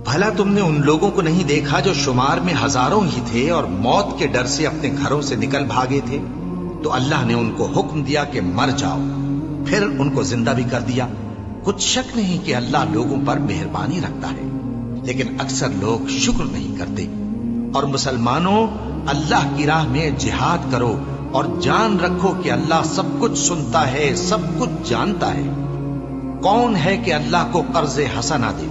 بھلا تم نے ان لوگوں کو نہیں دیکھا جو شمار میں ہزاروں ہی تھے اور موت کے ڈر سے اپنے گھروں سے نکل بھاگے تھے؟ تو اللہ نے ان کو حکم دیا کہ مر جاؤ، پھر ان کو زندہ بھی کر دیا۔ کچھ شک نہیں کہ اللہ لوگوں پر مہربانی رکھتا ہے، لیکن اکثر لوگ شکر نہیں کرتے۔ اور مسلمانوں، اللہ کی راہ میں جہاد کرو اور جان رکھو کہ اللہ سب کچھ سنتا ہے، سب کچھ جانتا ہے۔ کون ہے کہ اللہ کو قرض حسنہ دے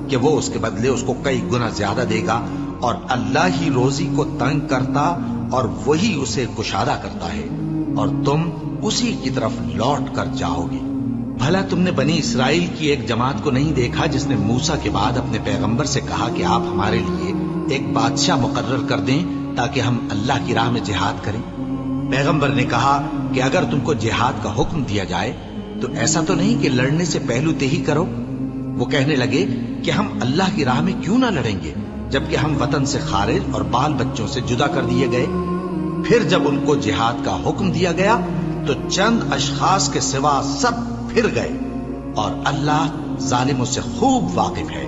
کہ وہ اس کے بدلے اس کو کئی گنا زیادہ دے گا؟ اور اللہ ہی روزی کو تنگ کرتا اور وہی اسے کشادہ کرتا ہے، اور تم اسی کی طرف لوٹ کر جاؤ گے۔ بھلا تم نے بنی اسرائیل کی ایک جماعت کو نہیں دیکھا جس نے موسیٰ کے بعد اپنے پیغمبر سے کہا کہ آپ ہمارے لیے ایک بادشاہ مقرر کر دیں تاکہ ہم اللہ کی راہ میں جہاد کریں؟ پیغمبر نے کہا کہ اگر تم کو جہاد کا حکم دیا جائے تو ایسا تو نہیں کہ لڑنے سے پہلو تہی کرو۔ وہ کہنے لگے کہ ہم اللہ کی راہ میں کیوں نہ لڑیں گے جبکہ ہم وطن سے خارج اور بال بچوں سے جدا کر دیے گئے۔ پھر جب ان کو جہاد کا حکم دیا گیا تو چند اشخاص کے سوا سب پھر گئے، اور اللہ ظالموں سے خوب واقف ہے۔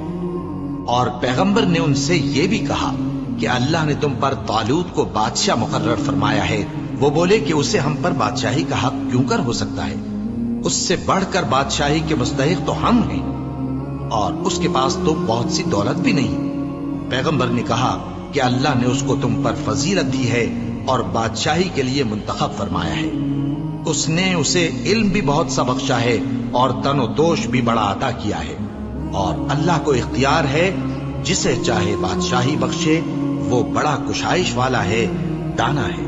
اور پیغمبر نے ان سے یہ بھی کہا کہ اللہ نے تم پر طالوت کو بادشاہ مقرر فرمایا ہے۔ وہ بولے کہ اسے ہم پر بادشاہی کا حق کیوں کر ہو سکتا ہے؟ اس سے بڑھ کر بادشاہی کے مستحق تو ہم ہیں، اور اس کے پاس تو بہت سی دولت بھی نہیں۔ پیغمبر نے کہا کہ اللہ نے اس کو تم پر فضیلت دی ہے اور بادشاہی کے لیے منتخب فرمایا ہے۔ اس نے اسے علم بھی بہت سا بخشا ہے اور تن و توش بھی بڑا عطا کیا ہے، اور اللہ کو اختیار ہے جسے چاہے بادشاہی بخشے، وہ بڑا کشائش والا ہے، دانا ہے۔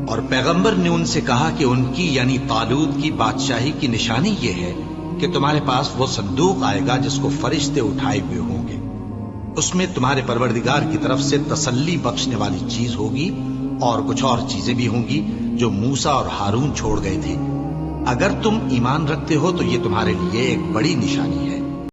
اور پیغمبر نے ان سے کہا کہ ان کی یعنی طالوت کی بادشاہی کی نشانی یہ ہے کہ تمہارے پاس وہ صندوق آئے گا جس کو فرشتے اٹھائے ہوئے ہوں گے۔ اس میں تمہارے پروردگار کی طرف سے تسلی بخشنے والی چیز ہوگی، اور کچھ اور چیزیں بھی ہوں گی جو موسیٰ اور ہارون چھوڑ گئے تھے۔ اگر تم ایمان رکھتے ہو تو یہ تمہارے لیے ایک بڑی نشانی ہے۔